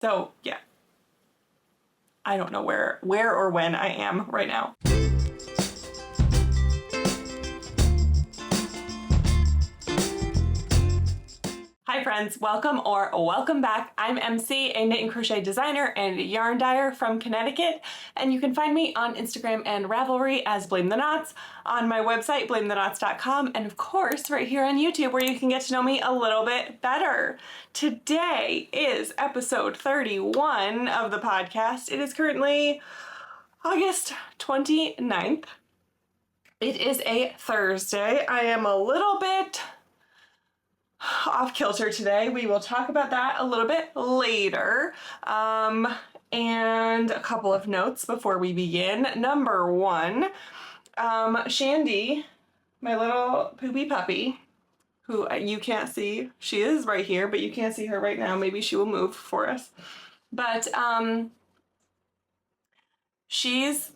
So yeah, I don't know where or when I am right now. Hi friends, welcome back. I'm MC, a knit and crochet designer and yarn dyer from Connecticut, and you can find me on Instagram and Ravelry as Blame the Knots, on my website blametheknots.com, and of course right here on YouTube where you can get to know me a little bit better. Today is episode 31 of the podcast. It is currently August 29th. It is a Thursday. I am a little bit off kilter today. We will talk about that a little bit later. And a couple of notes before we begin. Number one, Shandy, my little poopy puppy, who you can't see, she is right here, but you can't see her right now. Maybe she will move for us. But she's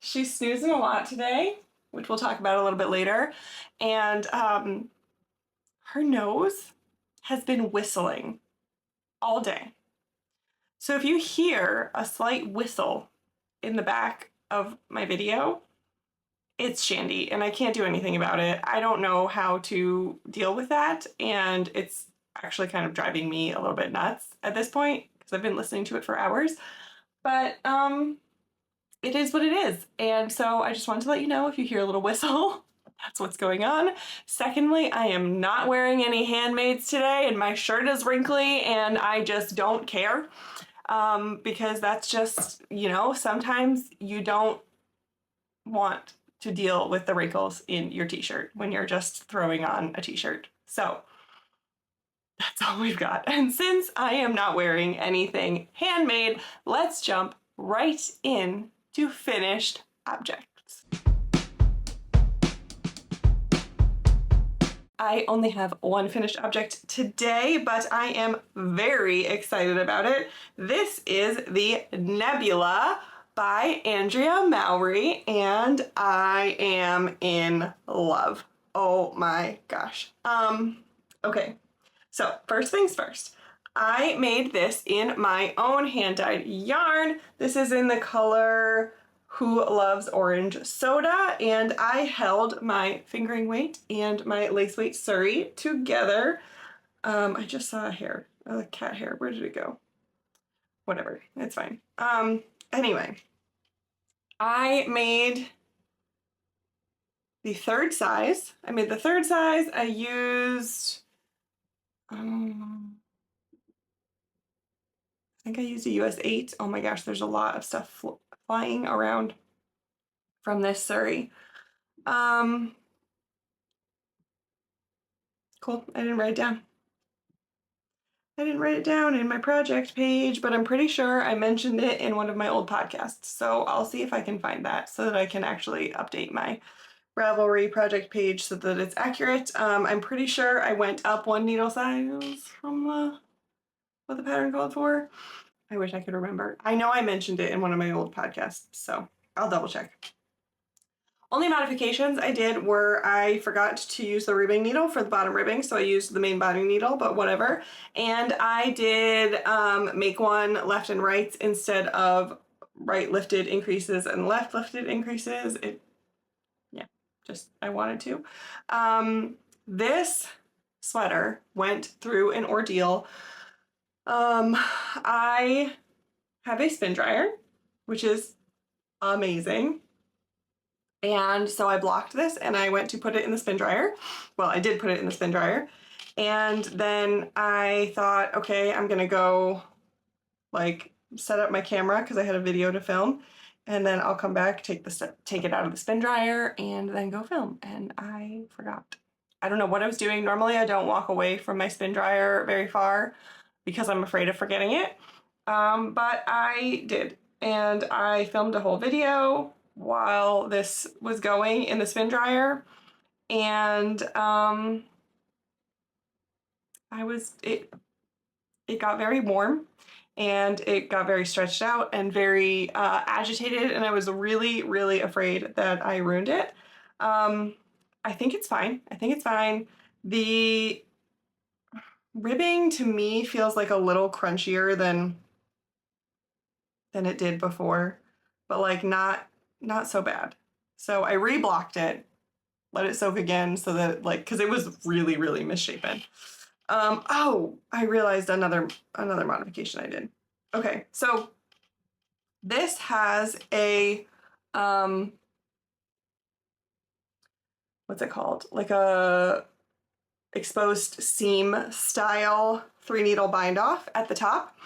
snoozing a lot today, which we'll talk about a little bit later. And her nose has been whistling all day. So if you hear a slight whistle in the back of my video, it's Shandy, and I can't do anything about it. I don't know how to deal with that, and it's actually kind of driving me a little bit nuts at this point because I've been listening to it for hours. But it is what it is, and so I just wanted to let you know if you hear a little whistle, that's what's going on. Secondly, I am not wearing any handmaids today, and my shirt is wrinkly, and I just don't care. Because that's just, you know, sometimes you don't want to deal with the wrinkles in your t-shirt when you're just throwing on a t-shirt. So that's all we've got. And since I am not wearing anything handmade, let's jump right in to finished objects. I only have one finished object today, but I am very excited about it. This is the Nebula by Andrea Mowry, and I am in love. Oh my gosh. Okay, so first things first. I made this in my own hand-dyed yarn. This is in the color Who Loves Orange Soda, and I held my fingering weight and my lace weight Surrey together. I just saw a hair, a cat hair. Where did it go? Whatever, it's fine. Anyway, I made the third size. I used, I think I used a US 8. Oh my gosh, there's a lot of stuff flying around from this Surrey. Cool, I didn't write it down. I didn't write it down in my project page, but I'm pretty sure I mentioned it in one of my old podcasts. So I'll see if I can find that so that I can actually update my Ravelry project page so that it's accurate. I'm pretty sure I went up one needle size from what the pattern called for. I wish I could remember. I know I mentioned it in one of my old podcasts, so I'll double check. Only modifications I did were I forgot to use the ribbing needle for the bottom ribbing, so I used the main body needle, but whatever. And I did make one left and right instead of right lifted increases and left lifted increases. I wanted to. This sweater went through an ordeal. I have a spin dryer, which is amazing. And so I blocked this and I went to put it in the spin dryer. Well, I did put it in the spin dryer. And then I thought, okay, I'm gonna go like set up my camera because I had a video to film. And then I'll come back, take it out of the spin dryer, and then go film. And I forgot. I don't know what I was doing. Normally I don't walk away from my spin dryer very far because I'm afraid of forgetting it. But I did. And I filmed a whole video while this was going in the spin dryer. And it got very warm. And it got very stretched out and very agitated, and I was really, really afraid that I ruined it. I think it's fine. The ribbing to me feels like a little crunchier than it did before, but like not so bad. So I reblocked it, let it soak again so that like, because it was really, really misshapen. Oh, I realized another modification I did. Okay, so this has a what's it called? Like a exposed seam style 3-needle bind off at the top.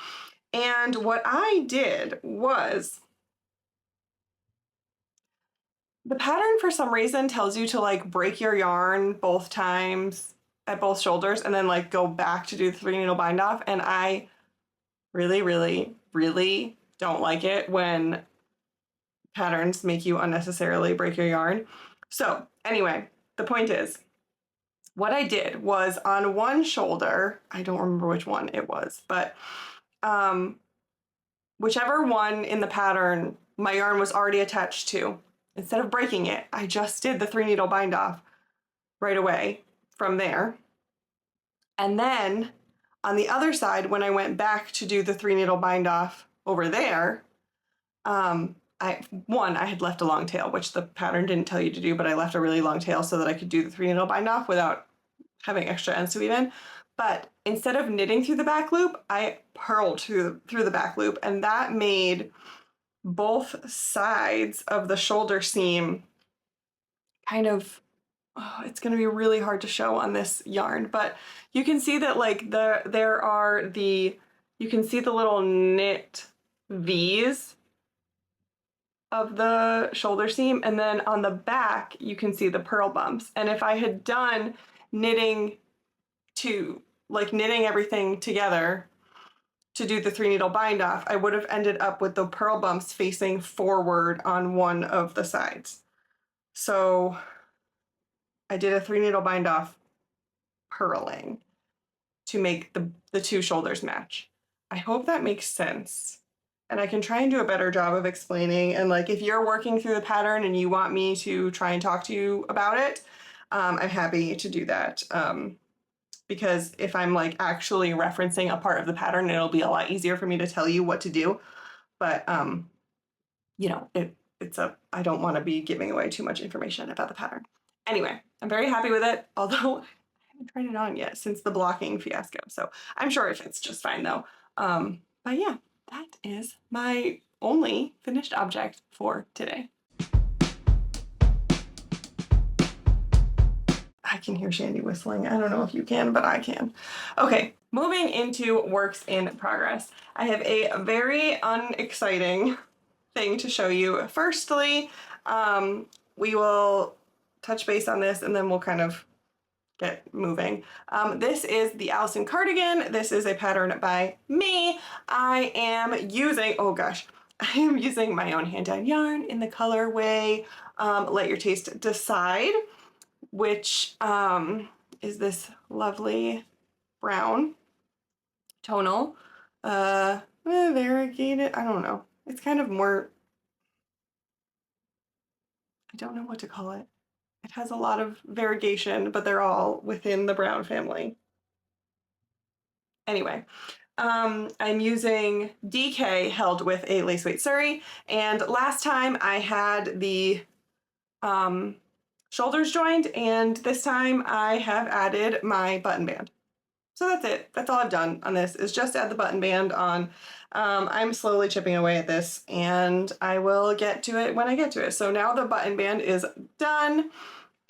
And what I did was, the pattern for some reason tells you to like break your yarn both times at both shoulders and then like go back to do the 3-needle bind off. And I really, really, really don't like it when patterns make you unnecessarily break your yarn. So anyway, the point is, what I did was on one shoulder, I don't remember which one it was, but whichever one in the pattern my yarn was already attached to, instead of breaking it, I just did the 3-needle bind off right away from there. And then on the other side, when I went back to do the 3-needle bind off over there, I had left a long tail, which the pattern didn't tell you to do, but I left a really long tail so that I could do the 3-needle bind off without having extra ends to weave in. But instead of knitting through the back loop, I purled through the back loop, and that made both sides of the shoulder seam kind of, oh, it's going to be really hard to show on this yarn, but you can see that like you can see the little knit V's of the shoulder seam, and then on the back you can see the purl bumps. And if I had done knitting everything together to do the 3-needle bind off, I would have ended up with the purl bumps facing forward on one of the sides. So I did a 3-needle bind off purling to make the two shoulders match. I hope that makes sense. And I can try and do a better job of explaining. And like, if you're working through the pattern and you want me to try and talk to you about it, I'm happy to do that. Because if I'm like actually referencing a part of the pattern, it'll be a lot easier for me to tell you what to do. But you know, I don't want to be giving away too much information about the pattern. Anyway, I'm very happy with it, although I haven't tried it on yet since the blocking fiasco. So I'm sure it fits just fine though. But yeah, that is my only finished object for today. I can hear Shandy whistling. I don't know if you can, but I can. Okay, moving into works in progress. I have a very unexciting thing to show you. Firstly, we will touch base on this and then we'll kind of get moving. This is the Allison Cardigan. This is a pattern by me. I am using, oh gosh, I am using my own hand-dyed yarn in the colorway Let Your Taste Decide, which is this lovely brown tonal, variegated, I don't know. It's kind of more, I don't know what to call it. It has a lot of variegation, but they're all within the brown family. Anyway, I'm using DK held with a lace weight Surrey, and last time I had the shoulders joined, and this time I have added my button band. So that's it. That's all I've done on this, is just add the button band on. I'm slowly chipping away at this, and I will get to it when I get to it. So now the button band is done,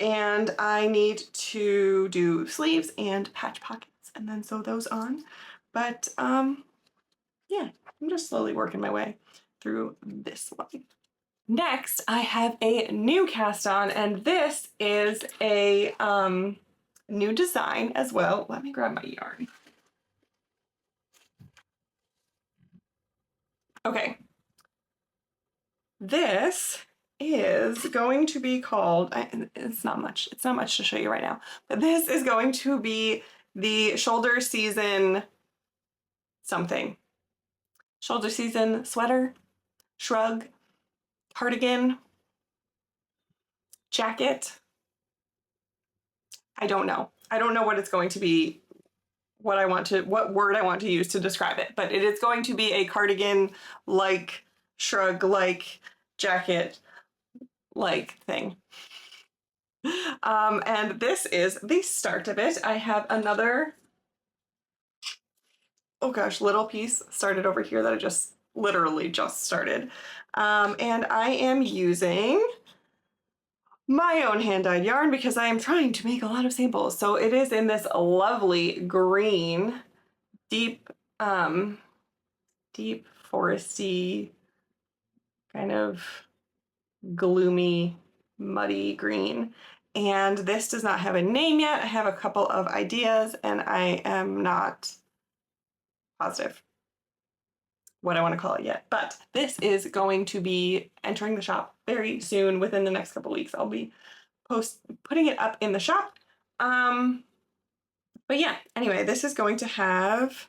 and I need to do sleeves and patch pockets and then sew those on. But yeah, I'm just slowly working my way through this one. Next, I have a new cast on, and this is a new design as well. Let me grab my yarn. Okay. This is going to be called, it's not much to show you right now, but this is going to be the shoulder season something. Shoulder season sweater, shrug, cardigan, jacket. I don't know. I don't know what it's going to be what word I want to use to describe it, but it is going to be a cardigan like, shrug like, jacket like thing. And this is the start of it. I have another, oh gosh, little piece started over here that I just literally just started. And I am using my own hand-dyed yarn because I am trying to make a lot of samples. So it is in this lovely green, deep, deep foresty, kind of gloomy, muddy green. And this does not have a name yet. I have a couple of ideas and I am not positive what I want to call it yet, but this is going to be entering the shop very soon. Within the next couple weeks, I'll be putting it up in the shop. But yeah, anyway, this is going to have,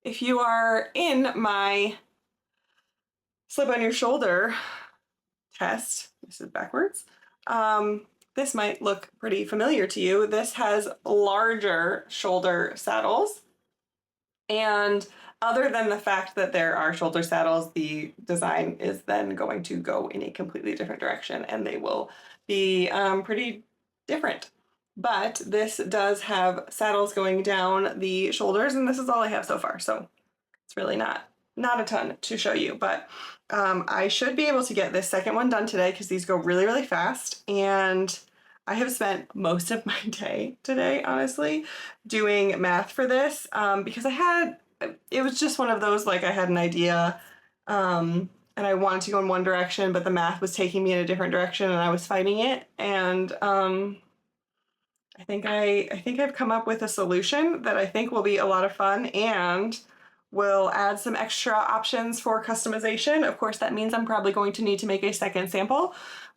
if you are in my slip on your shoulder test, this is backwards, this might look pretty familiar to you. This has larger shoulder saddles, and other than the fact that there are shoulder saddles, the design is then going to go in a completely different direction and they will be pretty different. But this does have saddles going down the shoulders, and this is all I have so far. So it's really not a ton to show you, but I should be able to get this second one done today because these go really, really fast. And I have spent most of my day today, honestly, doing math for this because it was just one of those, like I had an idea and I wanted to go in one direction, but the math was taking me in a different direction and I was fighting it. And I think I've come up with a solution that I think will be a lot of fun and will add some extra options for customization. Of course, that means I'm probably going to need to make a second sample,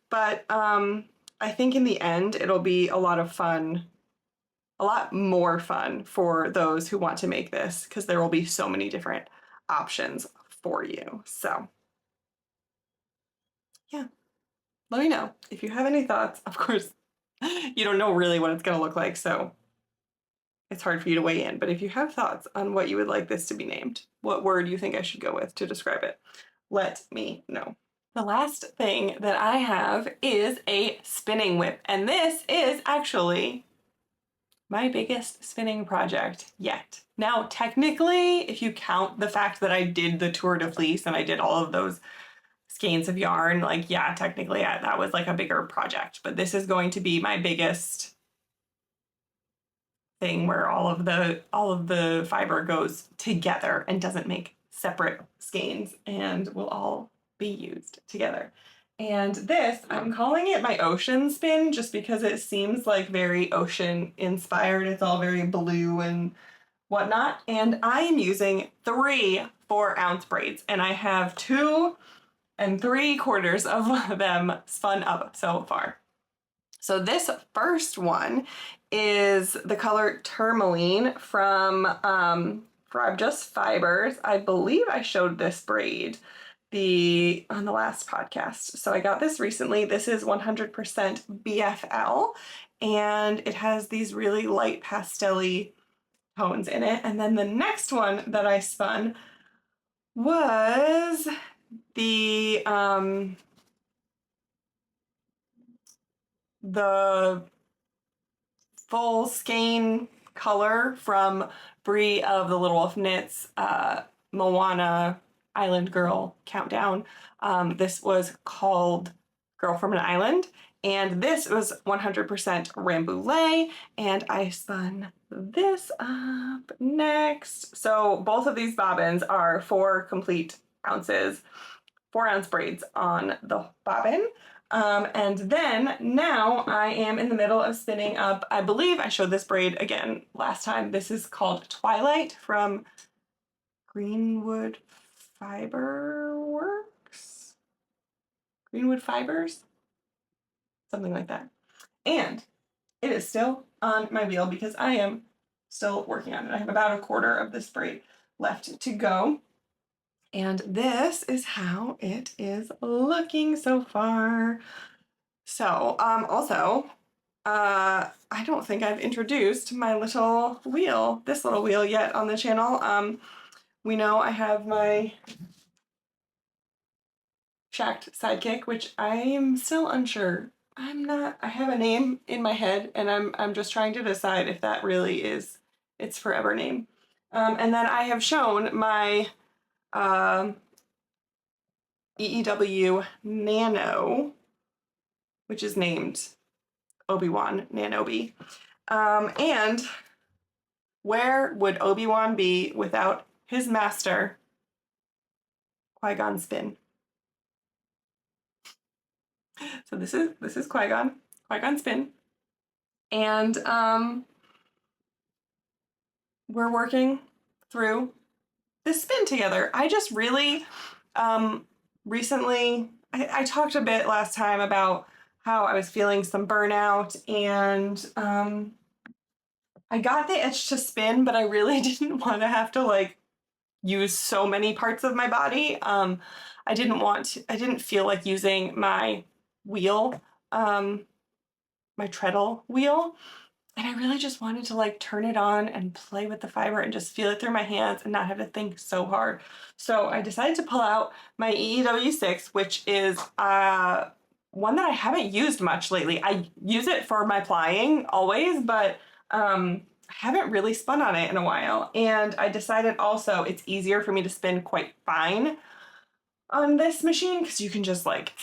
but I think in the end, it'll be a lot of fun, a lot more fun for those who want to make this because there will be so many different options for you. So yeah, let me know if you have any thoughts. Of course, you don't know really what it's going to look like, so it's hard for you to weigh in, but if you have thoughts on what you would like this to be named, what word you think I should go with to describe it, let me know. The last thing that I have is a spinning whip, and this is actually my biggest spinning project yet. Now, technically, if you count the fact that I did the Tour de Fleece and I did all of those skeins of yarn, like, yeah, technically that was like a bigger project, but this is going to be my biggest thing where all of the fiber goes together and doesn't make separate skeins and will all be used together. And this, I'm calling it my ocean spin just because it seems like very ocean inspired. It's all very blue and whatnot. And I am using 3 4-ounce braids, and I have 2 3/4 of them spun up so far. So this first one is the color Tourmaline from Just Fibers. I believe I showed this braid on the last podcast. So I got this recently. This is 100% BFL, and it has these really light pastel-y tones in it. And then the next one that I spun was the full skein color from Brie of the Little Wolf Knits Moana Island Girl Countdown. This was called Girl from an Island, and this was 100% Rambouillet, and I spun this up next. So both of these bobbins are 4 complete ounces, 4-ounce braids on the bobbin. And then now I am in the middle of spinning up, I believe I showed this braid again last time. This is called Twilight from Greenwood Fibers, something like that. And it is still on my wheel because I am still working on it. I have about 1/4 of this braid left to go. And this is how it is looking so far. So, also, I don't think I've introduced my little wheel, this little wheel yet on the channel. We know I have my shacked sidekick, which I am still unsure. I have a name in my head and I'm just trying to decide if that really is its forever name. And then I have shown my EEW Nano, which is named Obi-Wan Nanobi. And where would Obi-Wan be without his master, Qui-Gon Spin? So this is Qui-Gon Spin. And we're working through this spin together. I just really recently, I talked a bit last time about how I was feeling some burnout, and I got the itch to spin, but I really didn't want to have to like use so many parts of my body. I didn't feel like using my wheel, my treadle wheel. And I really just wanted to like turn it on and play with the fiber and just feel it through my hands and not have to think so hard. So I decided to pull out my EEW6, which is one that I haven't used much lately. I use it for my plying always, but I haven't really spun on it in a while. And I decided also it's easier for me to spin quite fine on this machine because you can just like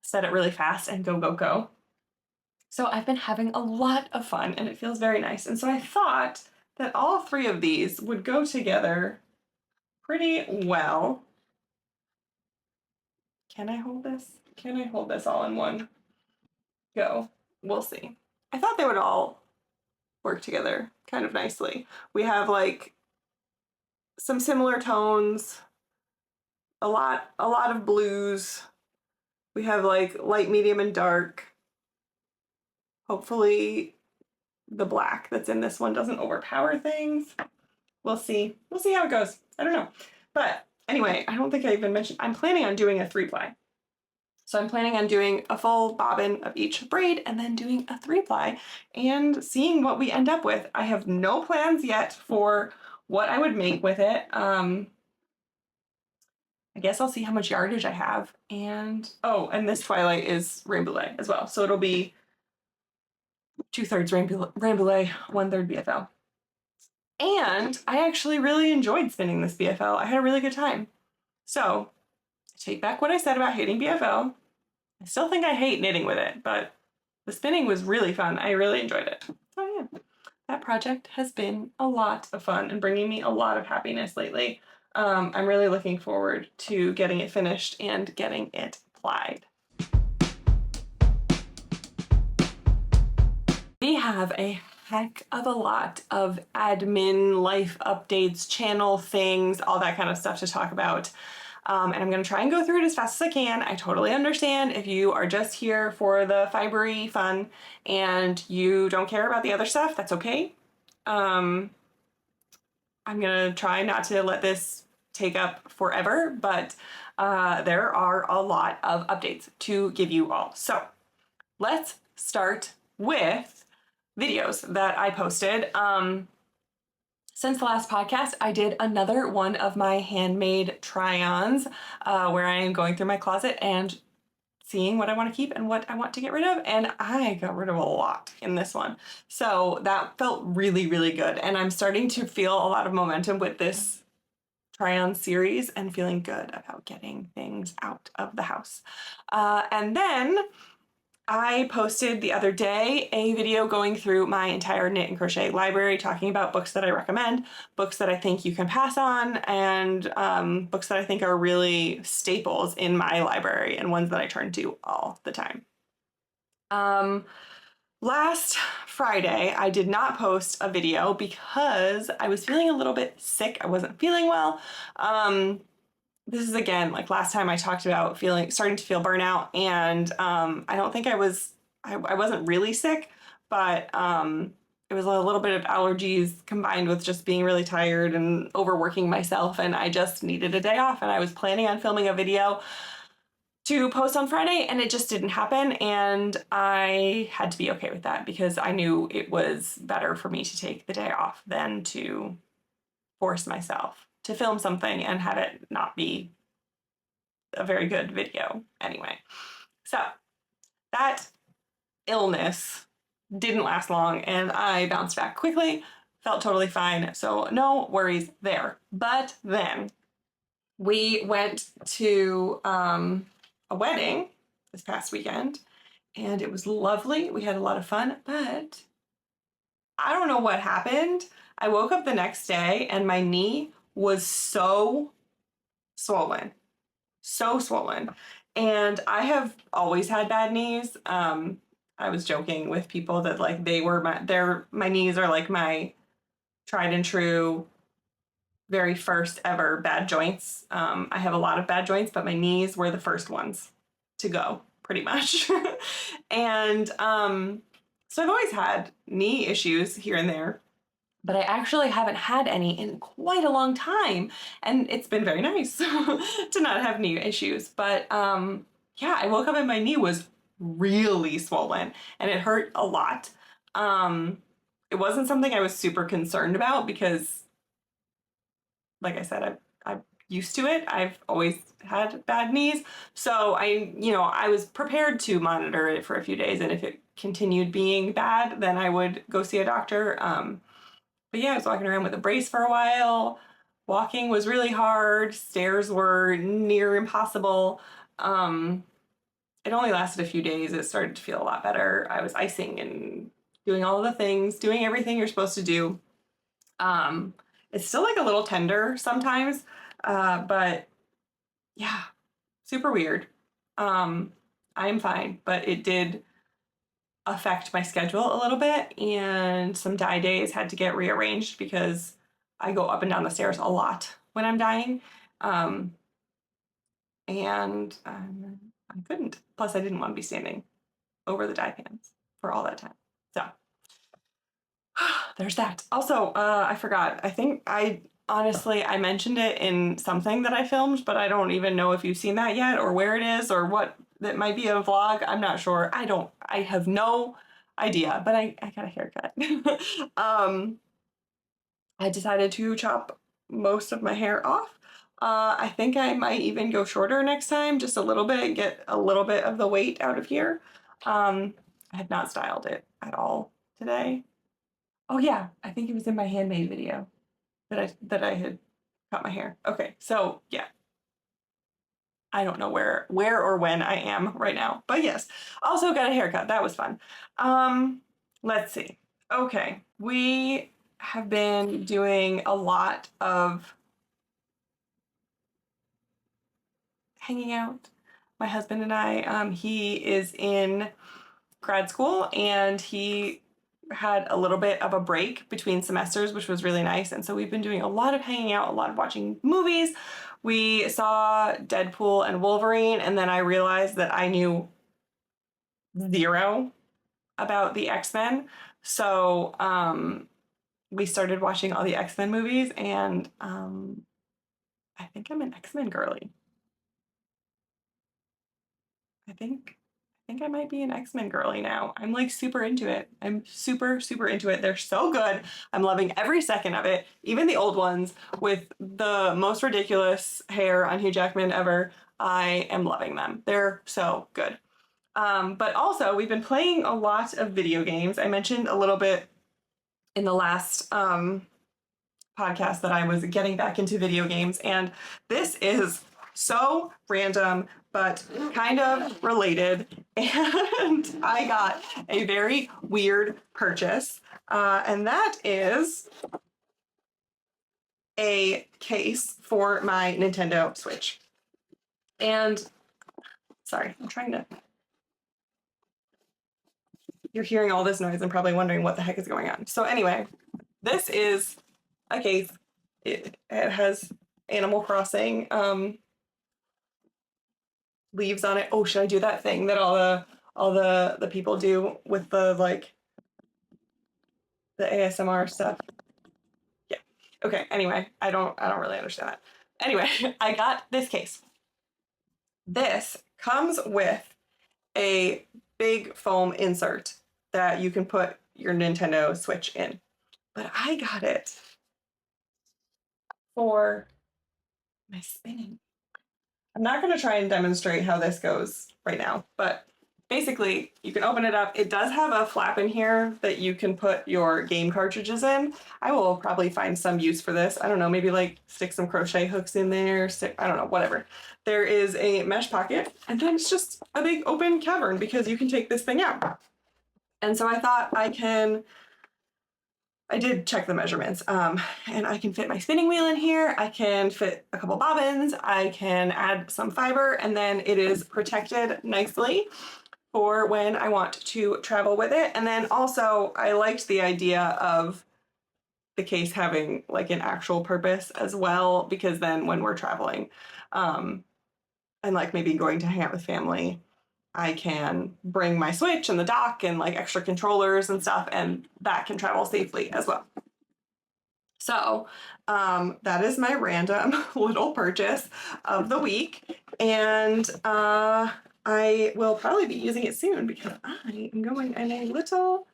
set it really fast and go, go, go. So I've been having a lot of fun and it feels very nice. And so I thought that all three of these would go together pretty well. Can I hold this? Can I hold this all in one go? We'll see. I thought they would all work together kind of nicely. We have like some similar tones, a lot of blues. We have like light, medium, and dark. Hopefully the black that's in this one doesn't overpower things. We'll see. We'll see how it goes. I don't know. But anyway, I don't think I even mentioned, I'm planning on doing a 3-ply. So I'm planning on doing a full bobbin of each braid and then doing a 3-ply and seeing what we end up with. I have no plans yet for what I would make with it. I guess I'll see how much yardage I have. And, oh, and this twilight is rainbow as well. So it'll be 2/3 rainbow, 1/3 BFL. And I actually really enjoyed spinning this BFL. I had a really good time. So I take back what I said about hating BFL. I still think I hate knitting with it, but the spinning was really fun. I really enjoyed it. So yeah, that project has been a lot of fun and bringing me a lot of happiness lately. I'm really looking forward to getting it finished and getting it plied. We have a heck of a lot of admin, life updates, channel things, all that kind of stuff to talk about. And I'm gonna try and go through it as fast as I can. I totally understand if you are just here for the fibery fun and you don't care about the other stuff, that's okay. I'm gonna try not to let this take up forever, but there are a lot of updates to give you all. So let's start with videos that I posted. Since the last podcast, I did another one of my handmade try-ons where I am going through my closet and seeing what I want to keep and what I want to get rid of, and I got rid of a lot in this one. So that felt really, really good, and I'm starting to feel a lot of momentum with this try-on series and feeling good about getting things out of the house. And then I posted the other day a video going through my entire knit and crochet library, talking about books that I recommend, books that I think you can pass on, and books that I think are really staples in my library and ones that I turn to all the time. Last Friday, I did not post a video because I was feeling a little bit sick. I wasn't feeling well. This is again, like last time I talked about starting to feel burnout, and I don't think I wasn't really sick, but it was a little bit of allergies combined with just being really tired and overworking myself, and I just needed a day off, and I was planning on filming a video. to post on Friday, and it just didn't happen. And I had to be okay with that because I knew it was better for me to take the day off than to force myself to film something and have it not be a very good video anyway. So that illness didn't last long and I bounced back quickly, felt totally fine. So no worries there. But then we went to a wedding this past weekend and it was lovely. We had a lot of fun, but I don't know what happened. I woke up the next day and my knee was so swollen, so swollen. And I have always had bad knees. I was joking with people that like they were my knees are like my tried and true very first ever bad joints. I have a lot of bad joints, but my knees were the first ones to go, pretty much. And so I've always had knee issues here and there, but I actually haven't had any in quite a long time. And it's been very nice to not have knee issues. But yeah, I woke up and my knee was really swollen and it hurt a lot. It wasn't something I was super concerned about because, like I said, I'm used to it. I've always had bad knees. So I was prepared to monitor it for a few days. And if it continued being bad, then I would go see a doctor. But yeah, I was walking around with a brace for a while. Walking was really hard. Stairs were near impossible. It only lasted a few days. It started to feel a lot better. I was icing and doing all the things, doing everything you're supposed to do. It's still like a little tender sometimes, but yeah, super weird. I am fine, but it did affect my schedule a little bit, and some dye days had to get rearranged because I go up and down the stairs a lot when I'm dyeing. And I couldn't. Plus, I didn't want to be standing over the dye pans for all that time. So there's that. Also, I forgot. I think I mentioned it in something that I filmed, but I don't even know if you've seen that yet or where it is or what that might be a vlog. I'm not sure. I have no idea, but I got a haircut. I decided to chop most of my hair off. I think I might even go shorter next time, just a little bit, get a little bit of the weight out of here. I have not styled it at all today. Oh yeah, I think it was in my handmade video that I had cut my hair. Okay, so yeah. I don't know where or when I am right now, but yes. Also got a haircut. That was fun. Let's see. Okay, we have been doing a lot of hanging out. My husband and I, he is in grad school and he had a little bit of a break between semesters, which was really nice. And so we've been doing a lot of hanging out, a lot of watching movies. We saw Deadpool and Wolverine, and then I realized that I knew zero about the X-Men. So we started watching all the X-Men movies, and I think I'm an X-Men girly. I think I might be an X-Men girly now. I'm like super into it. I'm super, super into it. They're so good. I'm loving every second of it. Even the old ones with the most ridiculous hair on Hugh Jackman ever. I am loving them. They're so good. But also we've been playing a lot of video games. I mentioned a little bit in the last podcast that I was getting back into video games, and this is so random but kind of related, and I got a very weird purchase, and that is a case for my Nintendo Switch. And sorry, I'm trying to, you're hearing all this noise and probably wondering what the heck is going on. So anyway, this is a case. It has Animal Crossing leaves on it. Oh, should I do that thing that all the people do with the like the ASMR stuff? Yeah. Okay. Anyway, I don't really understand that. Anyway, I got this case. This comes with a big foam insert that you can put your Nintendo Switch in. But I got it for my spinning. I'm not going to try and demonstrate how this goes right now, but basically you can open it up. It does have a flap in here that you can put your game cartridges in. I will probably find some use for this. I don't know, maybe like stick some crochet hooks in there, I don't know, whatever. There is a mesh pocket, and then it's just a big open cavern because you can take this thing out. And so I thought I did check the measurements, and I can fit my spinning wheel in here. I can fit a couple bobbins. I can add some fiber, and then it is protected nicely for when I want to travel with it. And then also I liked the idea of the case having like an actual purpose as well, because then when we're traveling, and like maybe going to hang out with family, I can bring my Switch and the dock and like extra controllers and stuff, and that can travel safely as well. So that is my random little purchase of the week. And I will probably be using it soon because I am going on a little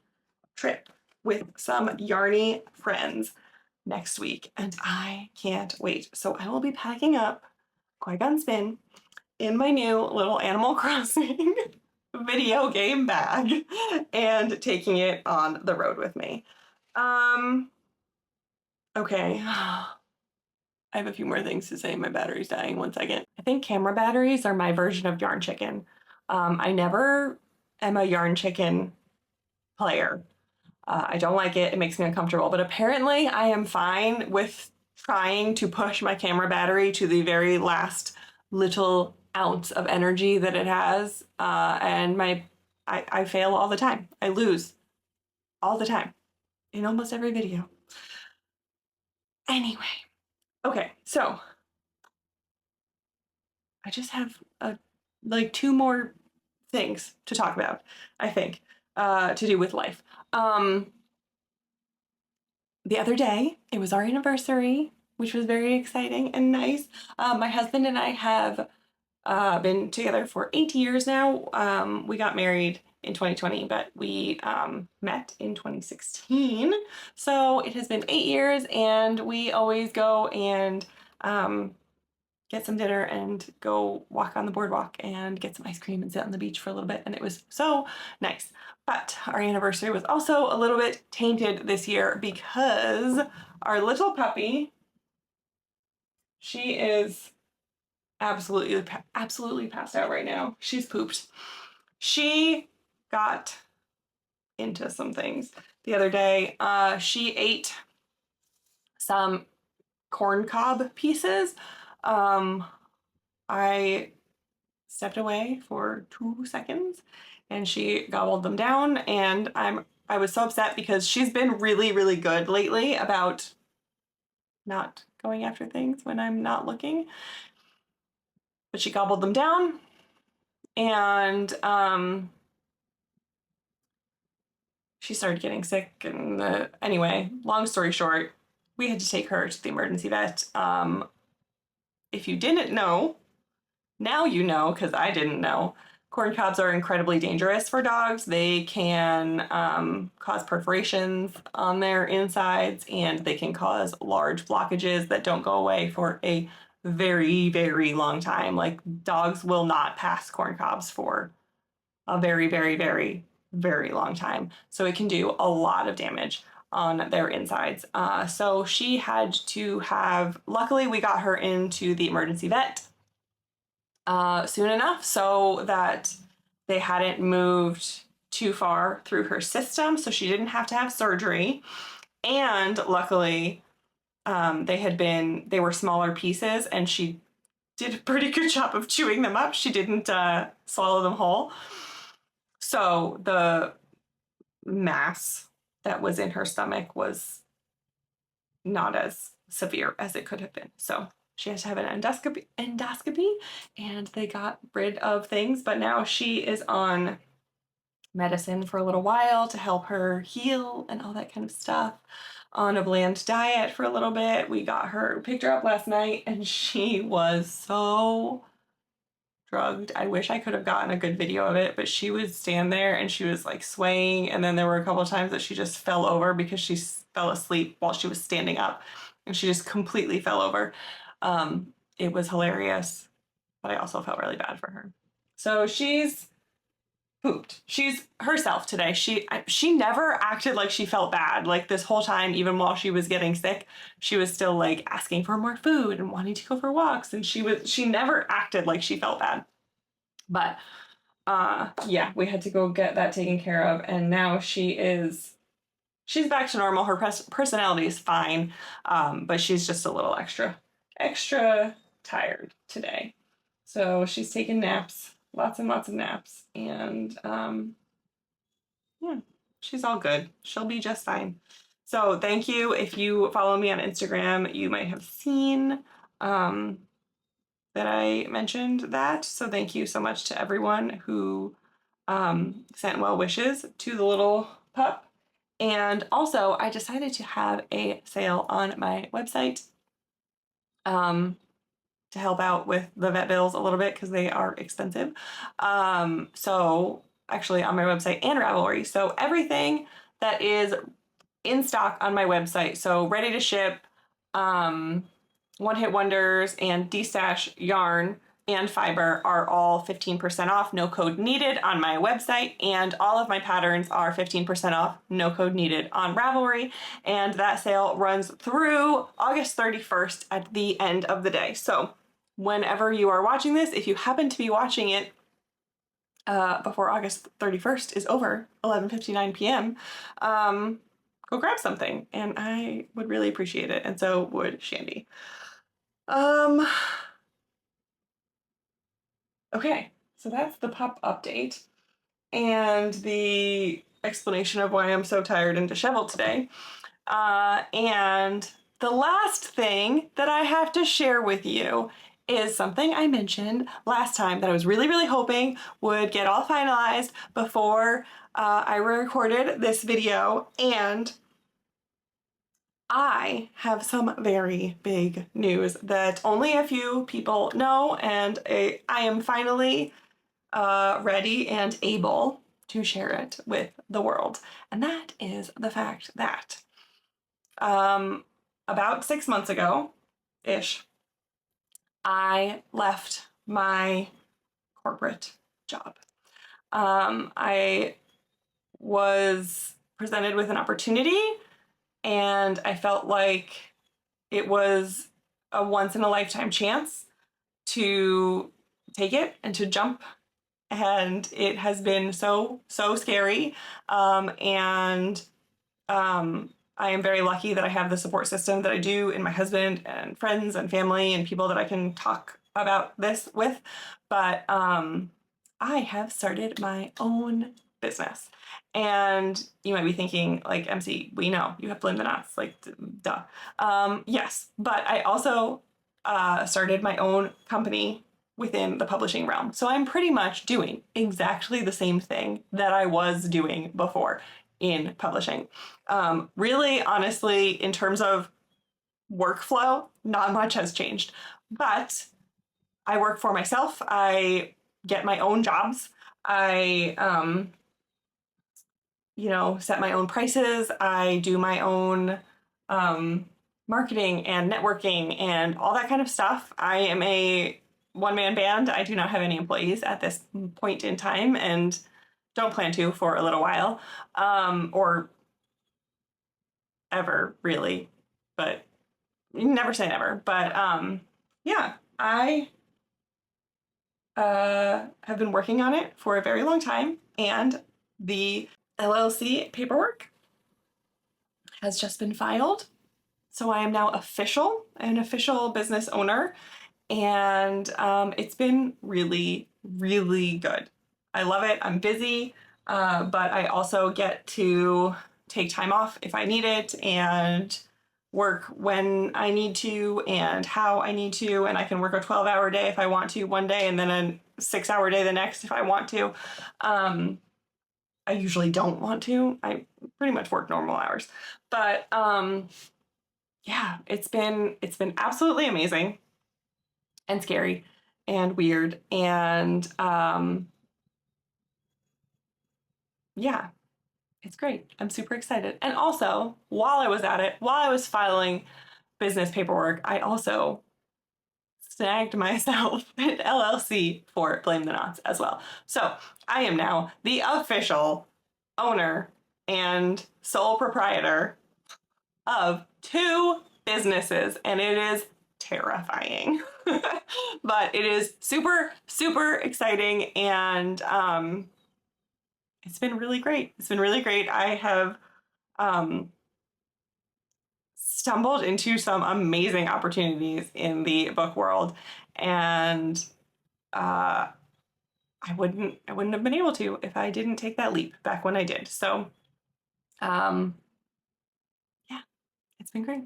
trip with some yarny friends next week, and I can't wait. So I will be packing up Qui-Gon Spin in my new little Animal Crossing video game bag and taking it on the road with me. Okay. I have a few more things to say. My battery's dying. 1 second. I think camera batteries are my version of yarn chicken. I never am a yarn chicken player. I don't like it. It makes me uncomfortable. But apparently I am fine with trying to push my camera battery to the very last little ounce of energy that it has. And I fail all the time. I lose all the time in almost every video. Anyway, okay, so I just have like 2 more things to talk about, I think, to do with life. The other day, it was our anniversary, which was very exciting and nice. My husband and I have been together for 8 years now. We got married in 2020, but we met in 2016. So it has been 8 years, and we always go and get some dinner and go walk on the boardwalk and get some ice cream and sit on the beach for a little bit. And it was so nice. But our anniversary was also a little bit tainted this year because our little puppy, she is absolutely passed out right now. She's pooped. She got into some things the other day. She ate some corn cob pieces. I stepped away for 2 seconds and she gobbled them down, and I was so upset because she's been really, really good lately about not going after things when I'm not looking. But she gobbled them down, and she started getting sick, and anyway, long story short, we had to take her to the emergency vet. If you didn't know, now you know, because I didn't know. Corn cobs are incredibly dangerous for dogs. They can cause perforations on their insides, and they can cause large blockages that don't go away for a very, very long time. Like, dogs will not pass corn cobs for a very, very, very, very long time. So it can do a lot of damage on their insides. So she had to have, luckily we got her into the emergency vet soon enough so that they hadn't moved too far through her system, so she didn't have to have surgery. And luckily, they were smaller pieces, and she did a pretty good job of chewing them up. She didn't swallow them whole. So the mass that was in her stomach was not as severe as it could have been. So she had to have an endoscopy, and they got rid of things, but now she is on medicine for a little while to help her heal and all that kind of stuff, on a bland diet for a little bit. We picked her up last night, and she was so drugged. I wish I could have gotten a good video of it, but she would stand there and she was like swaying, and then there were a couple of times that she just fell over because she fell asleep while she was standing up, and she just completely fell over. It was hilarious, but I also felt really bad for her. So she's pooped. She's herself today. She never acted like she felt bad. Like this whole time, even while she was getting sick, she was still like asking for more food and wanting to go for walks, and she never acted like she felt bad. But yeah, we had to go get that taken care of, and now she's back to normal. Her personality is fine, but she's just a little extra tired today. So she's taking naps, lots and lots of naps, and yeah, she's all good. She'll be just fine. So thank you. If you follow me on Instagram, you might have seen that I mentioned that. So thank you so much to everyone who sent well wishes to the little pup. And also, I decided to have a sale on my website to help out with the vet bills a little bit because they are expensive. So actually on my website and Ravelry. So everything that is in stock on my website, so ready to ship, One Hit Wonders and D-Stash yarn and fiber are all 15% off, no code needed on my website, and all of my patterns are 15% off, no code needed on Ravelry, and that sale runs through August 31st at the end of the day. So whenever you are watching this, if you happen to be watching it before August 31st is over, 11:59 p.m., go grab something, and I would really appreciate it, and so would Shandy. Okay, so that's the pup update and the explanation of why I'm so tired and disheveled today. And the last thing that I have to share with you is something I mentioned last time that I was really, really hoping would get all finalized before I recorded this video, and I have some very big news that only a few people know, and I am finally ready and able to share it with the world. And that is the fact that about 6 months ago-ish, I left my corporate job. I was presented with an opportunity, and I felt like it was a once in a lifetime chance to take it and to jump. And it has been so scary. And I am very lucky that I have the support system that I do in my husband and friends and family and people that I can talk about this with. But I have started my own business. And you might be thinking, like, MC, we know you have to blame the knots, like, duh. Yes, but I also started my own company within the publishing realm. So I'm pretty much doing exactly the same thing that I was doing before in publishing. Really, honestly, in terms of workflow, not much has changed. But I work for myself. I get my own jobs. I set my own prices. I do my own marketing and networking and all that kind of stuff. I am a one-man band. I do not have any employees at this point in time, and don't plan to for a little while, or ever, really. But you never say never. But yeah, I have been working on it for a very long time, and the LLC paperwork has just been filed. So I am now an official business owner, and it's been really, really good. I love it. I'm busy, but I also get to take time off if I need it, and work when I need to and how I need to, and I can work a 12-hour day if I want to one day and then a 6-hour day the next if I want to. I usually don't want to. I pretty much work normal hours. But yeah, it's been absolutely amazing and scary and weird. And yeah, it's great. I'm super excited. And also, while I was at it, while I was filing business paperwork, I also snagged myself an LLC for Blame the Knots as well. So I am now the official owner and sole proprietor of 2 businesses, and it is terrifying. But it is super, super exciting, and it's been really great. It's been really great. I have stumbled into some amazing opportunities in the book world, and I wouldn't have been able to if I didn't take that leap back when I did. So yeah, it's been great.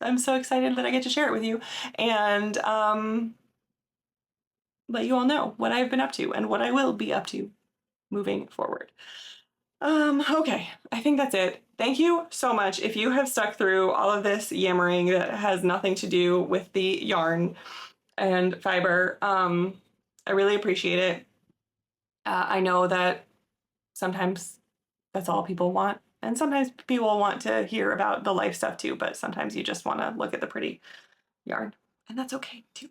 I'm so excited that I get to share it with you and let you all know what I've been up to and what I will be up to moving forward. Okay, I think that's it. Thank you so much. If you have stuck through all of this yammering that has nothing to do with the yarn and fiber, I really appreciate it. I know that sometimes that's all people want, and sometimes people want to hear about the life stuff too, but sometimes you just want to look at the pretty yarn, and that's okay too.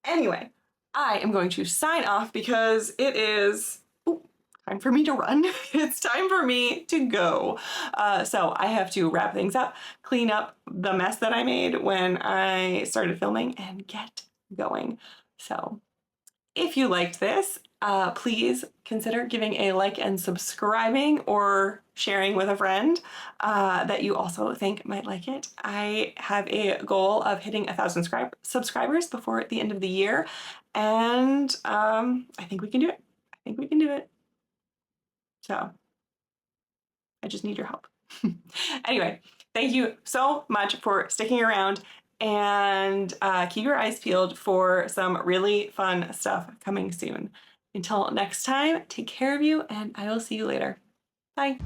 Anyway, I am going to sign off because it is time for me to run. It's time for me to go. So I have to wrap things up, clean up the mess that I made when I started filming, and get going. So if you liked this, please consider giving a like and subscribing, or sharing with a friend that you also think might like it. I have a goal of hitting 1,000 subscribers before the end of the year, and I think we can do it. I think we can do it. So I just need your help. Anyway, thank you so much for sticking around, and keep your eyes peeled for some really fun stuff coming soon. Until next time, take care of you, and I will see you later. Bye.